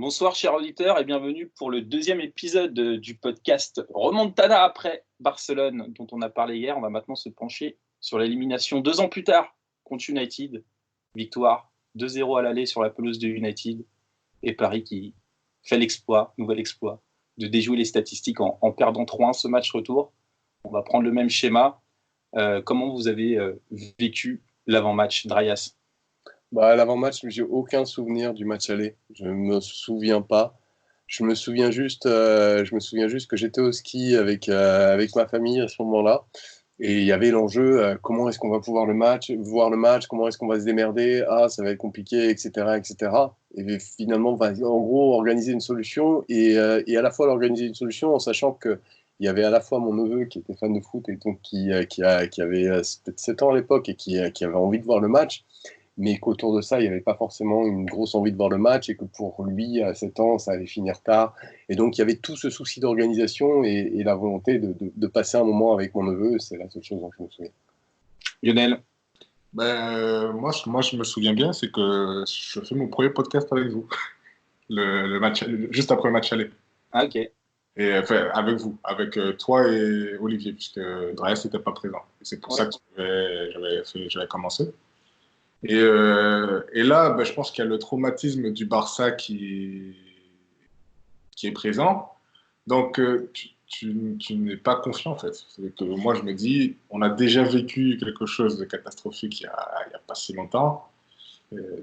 Bonsoir chers auditeurs et bienvenue pour le deuxième épisode du podcast Remontada après Barcelone dont on a parlé hier. On va maintenant se pencher sur l'élimination 2 ans plus tard contre United. Victoire 2-0 à l'aller sur la pelouse de United et Paris qui fait nouvel exploit, de déjouer les statistiques en perdant 3-1 ce match retour. On va prendre le même schéma. Comment vous avez vécu l'avant-match, Drayas? L'avant-match, j'ai aucun souvenir du match aller. Je me souviens pas. Je me souviens juste que j'étais au ski avec ma famille à ce moment-là. Et il y avait l'enjeu, comment est-ce qu'on va pouvoir voir le match, comment est-ce qu'on va se démerder, ça va être compliqué, etc., etc. Et finalement, on va en gros organiser une solution et à la fois l'organiser une solution en sachant que il y avait à la fois mon neveu qui était fan de foot et donc qui avait peut-être 7 ans à l'époque et qui avait envie de voir le match, mais qu'autour de ça, il n'y avait pas forcément une grosse envie de voir le match et que pour lui, à 7 ans, ça allait finir tard. Et donc, il y avait tout ce souci d'organisation et la volonté de passer un moment avec mon neveu. C'est la seule chose dont je me souviens. Lionel? Moi, je me souviens bien, c'est que je fais mon premier podcast avec vous, juste après le match aller. Ah, ok. Et enfin, avec vous, avec toi et Olivier, puisque Dries n'était pas présent. Et c'est pour ça que j'avais commencé. Et là, je pense qu'il y a le traumatisme du Barça qui est présent. Donc, tu n'es pas confiant, en fait. C'est que moi, je me dis, on a déjà vécu quelque chose de catastrophique il y a pas si longtemps.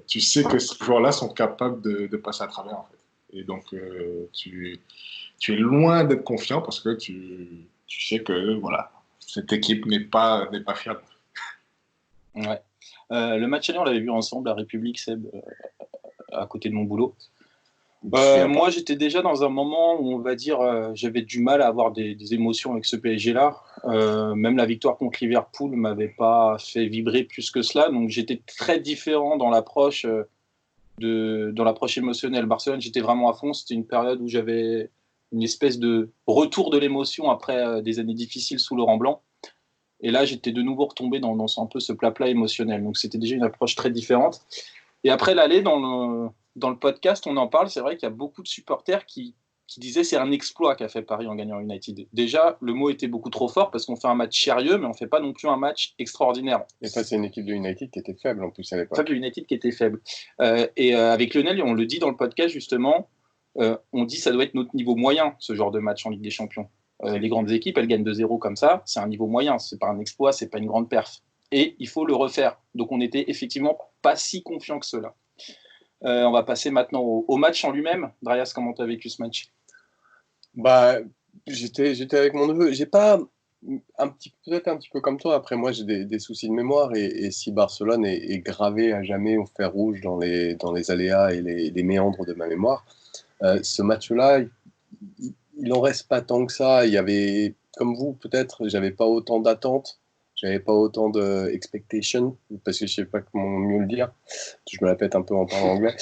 Tu sais que ces joueurs-là sont capables de passer à travers, en fait. Et donc, tu es loin d'être confiant parce que tu sais que, voilà, cette équipe n'est pas fiable. Ouais. Le match aller, on l'avait vu ensemble à République, Seb, à côté de mon boulot. Moi, j'étais déjà dans un moment où, on va dire, j'avais du mal à avoir des émotions avec ce PSG-là. Même la victoire contre Liverpool ne m'avait pas fait vibrer plus que cela. Donc, j'étais très différent dans l'approche émotionnelle. Barcelone, j'étais vraiment à fond. C'était une période où j'avais une espèce de retour de l'émotion après des années difficiles sous Laurent Blanc. Et là, j'étais de nouveau retombé dans un peu ce plat émotionnel. Donc, c'était déjà une approche très différente. Et après l'aller, dans le podcast, on en parle. C'est vrai qu'il y a beaucoup de supporters qui disaient que c'est un exploit qu'a fait Paris en gagnant United. Déjà, le mot était beaucoup trop fort parce qu'on fait un match sérieux, mais on ne fait pas non plus un match extraordinaire. Et ça, c'est une équipe de United qui était faible en plus à l'époque. Faible United qui était faible. Avec Lionel, on le dit dans le podcast justement, on dit que ça doit être notre niveau moyen, ce genre de match en Ligue des Champions. Les grandes équipes, elles gagnent 2-0 comme ça, c'est un niveau moyen, c'est pas un exploit, c'est pas une grande perf. Et il faut le refaire. Donc on n'était effectivement pas si confiant que cela. On va passer maintenant au match en lui-même. Drayas, comment tu as vécu ce match? J'étais avec mon neveu. J'ai pas peut-être un petit peu comme toi. Après, moi, j'ai des soucis de mémoire et si Barcelone est gravé à jamais au fer rouge dans les aléas et les méandres de ma mémoire, ce match-là, il en reste pas tant que ça. Il y avait, comme vous, peut-être, j'avais pas autant d'attentes. J'avais pas autant d'expectations, parce que je sais pas comment mieux le dire. Je me la pète un peu en parlant anglais.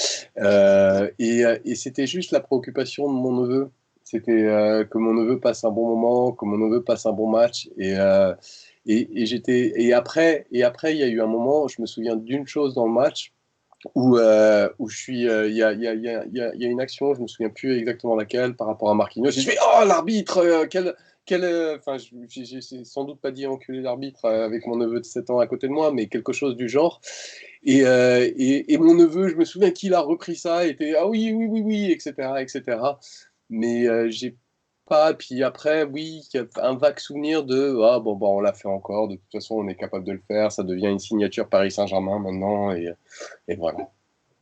Et c'était juste la préoccupation de mon neveu. C'était que mon neveu passe un bon moment, que mon neveu passe un bon match. Et après, il y a eu un moment, je me souviens d'une chose dans le match où je suis, il y a une action, je me souviens plus exactement laquelle, par rapport à Marquinhos. Je dis, oh, l'arbitre, enfin, j'ai sans doute pas dit enculer l'arbitre avec mon neveu de 7 ans à côté de moi, mais quelque chose du genre. Et mon neveu, je me souviens qu'il a repris ça, et était, ah oui, oui, oui, oui, etc., etc. Mais j'ai pas, puis après, oui, il y a un vague souvenir de, on l'a fait encore, de toute façon, on est capable de le faire, ça devient une signature Paris Saint-Germain maintenant, et voilà.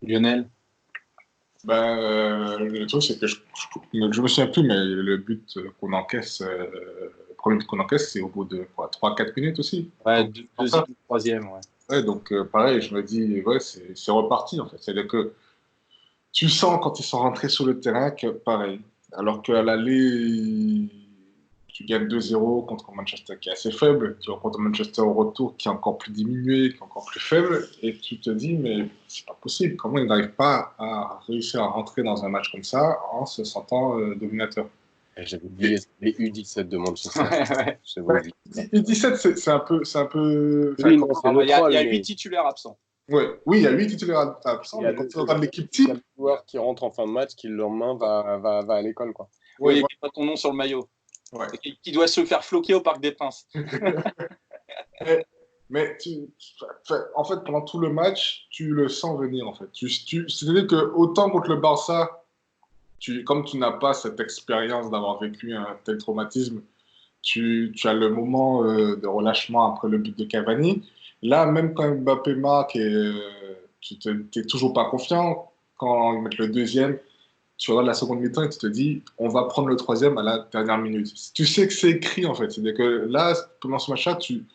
Lionel? Le truc, c'est que je me souviens plus, mais le but qu'on encaisse, le premier but qu'on encaisse, c'est au bout de 3-4 minutes aussi. Ouais, deuxième, troisième, ouais. Ouais, donc pareil, je me dis, ouais, c'est reparti en fait. C'est-à-dire que tu sens quand ils sont rentrés sur le terrain que pareil, alors qu'à l'aller, tu gagnes 2-0 contre Manchester qui est assez faible, tu rencontres Manchester au retour qui est encore plus diminué, qui est encore plus faible, et tu te dis, mais c'est pas possible, comment ils n'arrivent pas à réussir à rentrer dans un match comme ça en se sentant dominateur. J'avais oublié les U17 de Manchester. U17, c'est un peu. Oui, non, c'est il y a 8 titulaires absents. Ouais. Oui, il y a 8 titulaires absents, mais quand tu regardes l'équipe Il y type, a le joueur qui rentre en fin de match, qui le lendemain va à l'école, quoi. Oui, ouais, et qui pas ton nom sur le maillot. ouais. Et qui doit se faire floquer au Parc des Princes. Mais, mais en fait, pendant tout le match, tu le sens venir, en fait. C'est-à-dire que autant contre le Barça, comme tu n'as pas cette expérience d'avoir vécu un tel traumatisme, tu as le moment de relâchement après le but de Cavani. Là, même quand Mbappé marque, tu n'es toujours pas confiant. Quand ils mettent le deuxième, tu regardes la seconde mi-temps et tu te dis, on va prendre le troisième à la dernière minute. Tu sais que c'est écrit, en fait. C'est-à-dire que là, pendant ce match-là, tu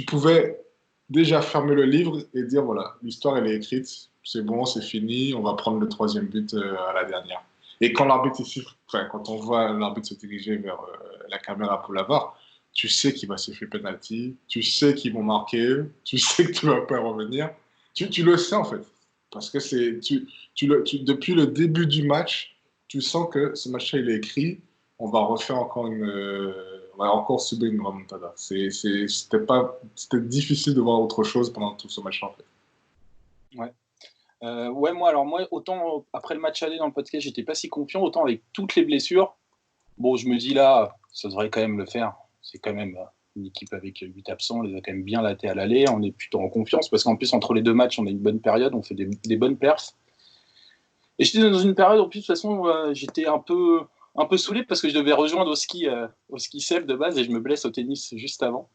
pouvais déjà fermer le livre et dire, voilà, l'histoire, elle est écrite, c'est bon, c'est fini, on va prendre le troisième but à la dernière. Et quand l'arbitre enfin, quand on voit l'arbitre se diriger vers la caméra pour la VAR, tu sais qu'il va siffler penalty, tu sais qu'ils vont marquer, tu sais que tu vas pas revenir. Tu le sais en fait. Parce que depuis le début du match, tu sens que ce match-là, il est écrit. On va refaire encore on va encore subir une remontada. C'était difficile de voir autre chose pendant tout ce match-là en fait. Ouais. Ouais, moi, autant après le match aller dans le podcast, j'étais pas si confiant, autant avec toutes les blessures, bon, je me dis là, ça devrait quand même le faire. C'est quand même une équipe avec 8 absents, on les a quand même bien latés à l'aller, on est plutôt en confiance, parce qu'en plus, entre les deux matchs, on a une bonne période, on fait des bonnes perfs. Et j'étais dans une période, en plus, de toute façon, j'étais un peu saoulé, parce que je devais rejoindre au ski Seb de base, et je me blesse au tennis juste avant.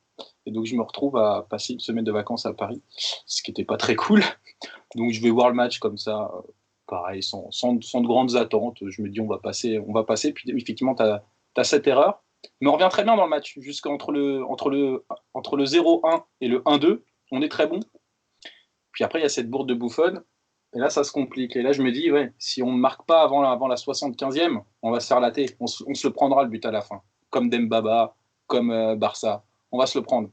Et donc, je me retrouve à passer une semaine de vacances à Paris, ce qui n'était pas très cool. Donc je vais voir le match comme ça, pareil, sans de grandes attentes. Je me dis on va passer. Puis effectivement, tu as cette erreur. Mais on revient très bien dans le match, jusqu'entre le 0-1 et le 1-2, on est très bon. Puis après, il y a cette bourde de Buffon. Et là, ça se complique. Et là, je me dis, ouais, si on ne marque pas avant la 75e, on va se faire latter. On se le prendra le but à la fin. Comme Dembaba, comme Barça. On va se le prendre.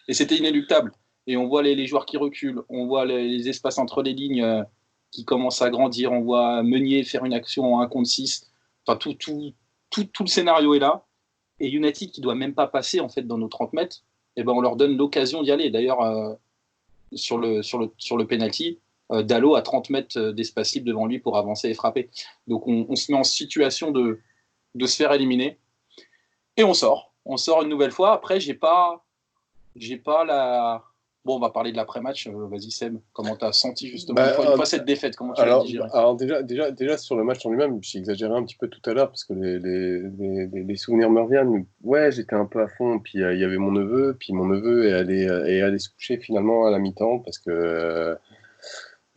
Et c'était inéluctable. Et on voit les joueurs qui reculent, on voit les espaces entre les lignes qui commencent à grandir, on voit Meunier faire une action en 1 contre 6. Enfin, tout le scénario est là. Et United, qui ne doit même pas passer en fait, dans nos 30 mètres, eh ben, on leur donne l'occasion d'y aller. D'ailleurs, sur le penalty, Dalot a 30 mètres d'espace libre devant lui pour avancer et frapper. Donc on se met en situation de se faire éliminer. Et on sort. On sort une nouvelle fois. Après, j'ai pas la. Bon, on va parler de l'après-match. Vas-y, Seb, comment tu as senti justement une fois cette défaite? Comment tu l'as digéré? Alors déjà, sur le match en lui-même, j'ai exagéré un petit peu tout à l'heure parce que les souvenirs me reviennent. Ouais, j'étais un peu à fond. Puis il y avait mon neveu. Puis mon neveu est allé se coucher finalement à la mi-temps parce que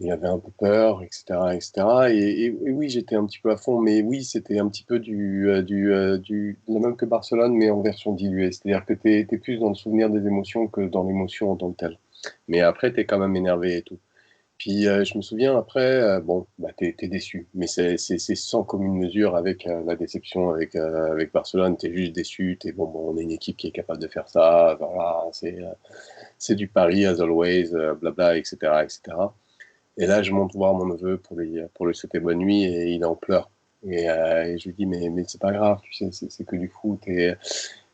il avait un peu peur, etc., etc. Et oui, j'étais un petit peu à fond, mais oui, c'était un petit peu le même que Barcelone, mais en version diluée. C'est-à-dire que tu es plus dans le souvenir des émotions que dans l'émotion en tant que telle. Mais après, tu es quand même énervé et tout. Puis je me souviens après, bon, bah, tu es déçu, mais c'est sans commune mesure avec la déception avec Barcelone. Tu es juste déçu, bon, on est une équipe qui est capable de faire ça, voilà, c'est du Paris as always, blabla, etc., etc. Et là, je monte voir mon neveu pour lui souhaiter bonne nuit et il est en pleurs. Et je lui dis, mais c'est pas grave, tu sais, c'est que du foot. Et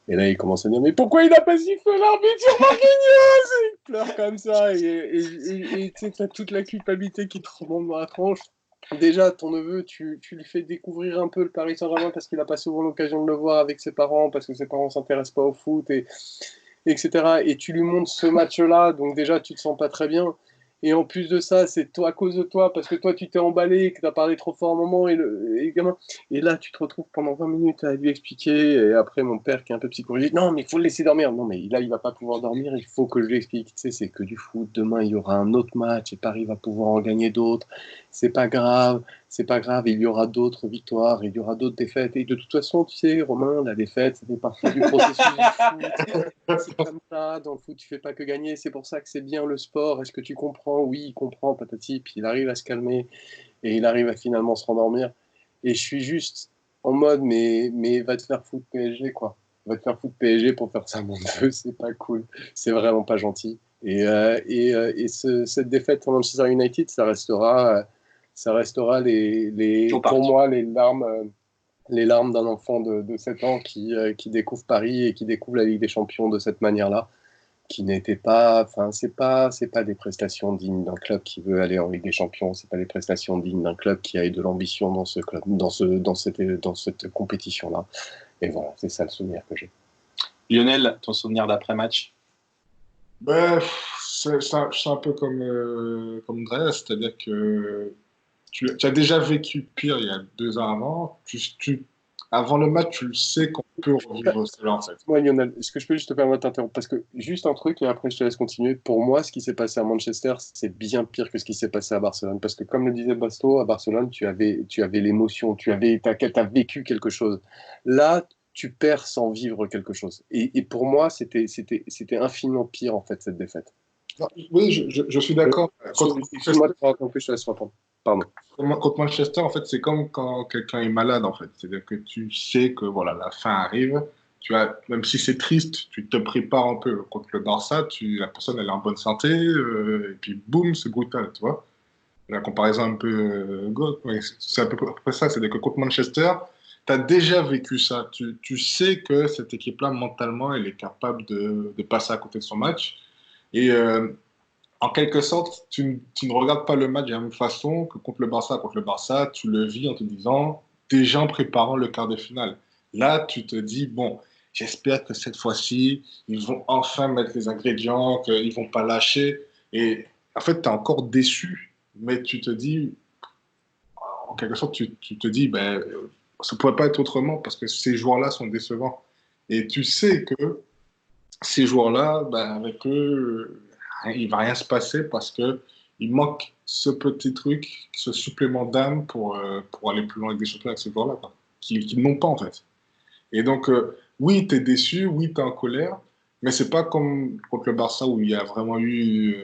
là, il commence à dire, mais pourquoi il n'a pas sifflé l'arbitre sur Marquinhos? Il pleure comme ça. Et tu sais, t'as toute la culpabilité qui te remonte dans la tronche. Déjà, ton neveu, tu lui fais découvrir un peu le Paris Saint-Germain parce qu'il n'a pas souvent l'occasion de le voir avec ses parents, parce que ses parents ne s'intéressent pas au foot, etc. Et tu lui montres ce match-là, donc déjà, tu te sens pas très bien. Et en plus de ça, c'est toi, à cause de toi, parce que toi, tu t'es emballé, que tu as parlé trop fort un moment, et là, tu te retrouves pendant 20 minutes à lui expliquer. Et après, mon père, qui est un peu psychologique, non, mais il faut le laisser dormir. Non, mais là, il va pas pouvoir dormir, il faut que je lui explique. Tu sais, c'est que du foot. Demain, il y aura un autre match, et Paris va pouvoir en gagner d'autres. C'est pas grave, il y aura d'autres victoires, il y aura d'autres défaites. Et de toute façon, tu sais, Romain, la défaite, ça fait partie du processus du foot. C'est comme ça, dans le foot, tu fais pas que gagner, c'est pour ça que c'est bien le sport. Est-ce que tu comprends? Oui, il comprend, patati. Puis il arrive à se calmer et il arrive à finalement se rendormir. Et je suis juste en mode, mais va te faire foutre PSG, quoi. Va te faire foutre PSG pour faire ça, mon Dieu, c'est pas cool. C'est vraiment pas gentil. Cette défaite pour Manchester United, ça restera pour moi les larmes d'un enfant de 7 ans qui découvre Paris et qui découvre la Ligue des Champions de cette manière-là. qui n'étaient pas, enfin, c'est pas des prestations dignes d'un club qui veut aller en Ligue des Champions, c'est pas des prestations dignes d'un club qui a eu de l'ambition dans ce club, dans cette compétition-là. Et voilà, c'est ça le souvenir que j'ai. Lionel, ton souvenir d'après-match? Ben, c'est un peu comme Dre, c'est-à-dire que tu as déjà vécu pire il y a 2 ans avant. Avant le match, tu le sais qu'on peut revivre cela, en fait. Moi, Lionel, est-ce que je peux juste te permettre d'interrompre? Parce que juste un truc, et après je te laisse continuer. Pour moi, ce qui s'est passé à Manchester, c'est bien pire que ce qui s'est passé à Barcelone. Parce que comme le disait Basto, à Barcelone, tu avais l'émotion, t'as vécu quelque chose. Là, tu perds sans vivre quelque chose. Et pour moi, c'était infiniment pire, en fait, cette défaite. Non, oui, je suis d'accord. Excuse-moi de te raconter, je te laisse répondre. Pardon. Contre Manchester, en fait, c'est comme quand quelqu'un est malade, en fait. C'est-à-dire que tu sais que voilà, la fin arrive. Même si c'est triste, tu te prépares un peu. Contre le Barça, la personne elle est en bonne santé, et puis boum, c'est brutal, tu vois. La comparaison un peu c'est à peu près ça. C'est-à-dire que contre Manchester, tu as déjà vécu ça. Tu sais que cette équipe-là, mentalement, elle est capable de passer à côté de son match. Et en quelque sorte, tu ne regardes pas le match de la même façon que contre le Barça. Contre le Barça, tu le vis en te disant, déjà en préparant le quart de finale. Là, tu te dis, bon, j'espère que cette fois-ci, ils vont enfin mettre les ingrédients, qu'ils ne vont pas lâcher. Et en fait, tu es encore déçu, mais tu te dis, en quelque sorte, tu te dis, ben, ça ne pourrait pas être autrement parce que ces joueurs-là sont décevants. Et tu sais que ces joueurs-là, ben, avec eux, il ne va rien se passer parce qu'il manque ce petit truc, ce supplément d'âme pour aller plus loin avec des champions avec ces joueurs-là, qu'ils n'ont pas en fait. Et donc, oui, tu es déçu, oui, tu es en colère, mais c'est pas comme contre le Barça où il y a vraiment eu.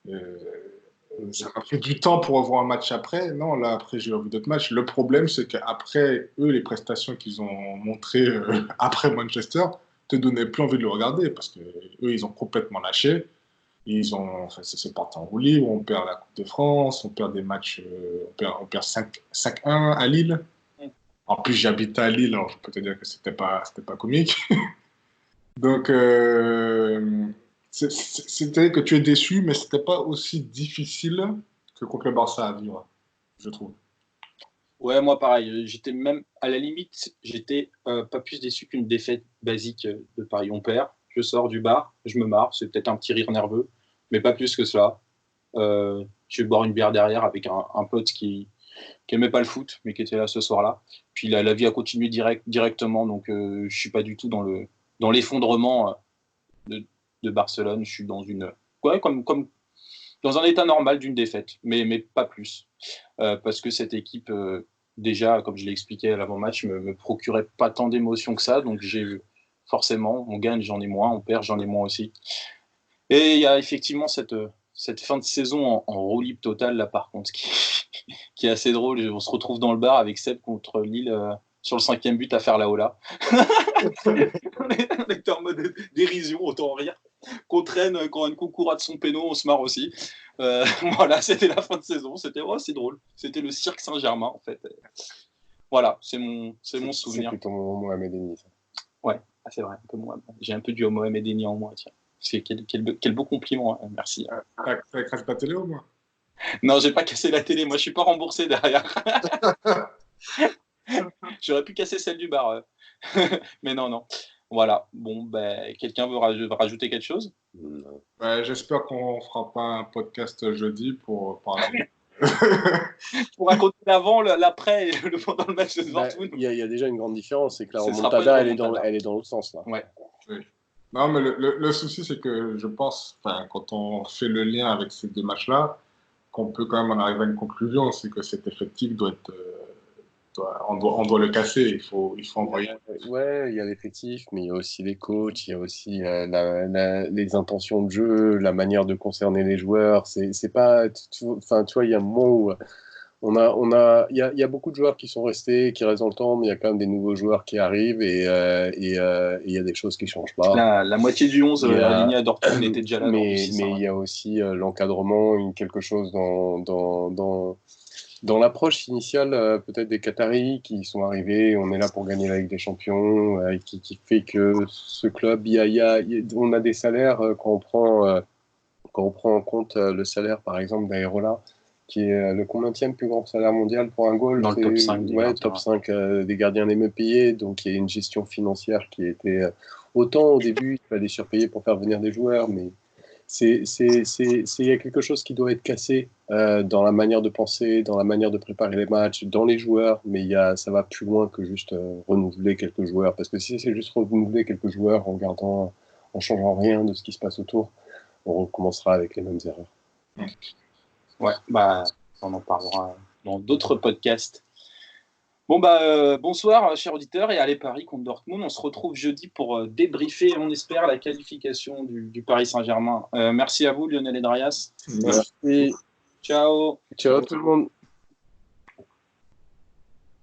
Euh, Ça m'a pris du temps pour revoir un match après. Non, là, après, j'ai revu d'autres matchs. Le problème, c'est qu'après, eux, les prestations qu'ils ont montrées après Manchester, te donnaient plus envie de le regarder parce que eux, ils ont complètement lâché. Enfin, c'est parti en roue libre. On perd la Coupe de France, on perd des matchs, on perd 5-1 à Lille. En plus, j'habitais à Lille, alors je peux te dire que c'était pas comique. Donc, c'était que tu es déçu, mais c'était pas aussi difficile que contre le Barça à vivre, je trouve. Ouais, moi pareil. J'étais même, à la limite, j'étais pas plus déçu qu'une défaite basique de Paris. On perd, je sors du bar, je me marre, c'est peut-être un petit rire nerveux, mais pas plus que cela. Je vais boire une bière derrière avec un pote qui aimait pas le foot, mais qui était là ce soir-là. Puis la vie a continué directement, donc je suis pas du tout dans l'effondrement de Barcelone. Je suis comme dans un état normal d'une défaite, mais pas plus. Parce que cette équipe, déjà, comme je l'ai expliqué à l'avant-match, me procurait pas tant d'émotions que ça. Donc forcément, on gagne, j'en ai moins, on perd, j'en ai moins aussi. Et il y a effectivement cette fin de saison en roue libre totale, là, par contre, qui est assez drôle. On se retrouve dans le bar avec Seb contre Lille sur le 5e but à faire la hola. On était en mode dérision, autant rire. Qu'on traîne quand un concours a de son péno, on se marre aussi. Voilà, c'était la fin de saison. C'est drôle. C'était le cirque Saint-Germain, en fait. Voilà, c'est mon souvenir. C'est plutôt Mohamed Eni, ça. Ouais, c'est vrai. Un peu moins. J'ai un peu du Mohamed Eni en moi, tiens. Quel beau compliment, hein, merci. T'as écrasé ta télé au moins? Non, j'ai pas cassé la télé, moi je suis pas remboursé derrière. J'aurais pu casser celle du bar. Mais non. Voilà. Bon, quelqu'un veut rajouter quelque chose? J'espère qu'on fera pas un podcast jeudi pour parler. Pour raconter l'avant, l'après et pendant le match de Dortmund. Il y a déjà une grande différence, c'est que la remontada, elle est dans l'autre sens. Là. Ouais. Oui. Non, mais le souci, c'est que je pense, quand on fait le lien avec ces deux matchs-là, qu'on peut quand même en arriver à une conclusion, c'est que cet effectif doit être, on doit le casser. Il faut envoyer. Ouais, il y a l'effectif, mais il y a aussi les coachs, il y a aussi les intentions de jeu, la manière de concerner les joueurs. C'est pas, enfin, tu vois, il y a un moment où il y a beaucoup de joueurs qui sont restés, qui restent dans le temps, mais il y a quand même des nouveaux joueurs qui arrivent et il y a des choses qui changent pas. La moitié du 11 aligné à Dortmund était déjà là. Mais il y a aussi l'encadrement, quelque chose dans dans l'approche initiale, peut-être des Qataris qui sont arrivés, on est là pour gagner la Ligue des Champions, qui fait que ce club, on a des salaires quand on prend en compte le salaire, par exemple, d'Aerola, qui est le combienième plus grand salaire mondial pour un goal. Dans le top 5 des gardiens. Top 5 des gardiens les mieux payés. Donc, il y a une gestion financière qui était autant au début, il fallait surpayer pour faire venir des joueurs, mais il y a quelque chose qui doit être cassé dans la manière de penser, dans la manière de préparer les matchs, dans les joueurs, mais ça va plus loin que juste renouveler quelques joueurs. Parce que si c'est juste renouveler quelques joueurs en changeant rien de ce qui se passe autour, on recommencera avec les mêmes erreurs. Ouais, on en parlera dans d'autres podcasts. Bon, bonsoir, chers auditeurs, et allez Paris contre Dortmund. On se retrouve jeudi pour débriefer, on espère, la qualification du Paris Saint-Germain. Merci à vous, Lionel et Darius. Merci. Ciao. Ciao tout le monde.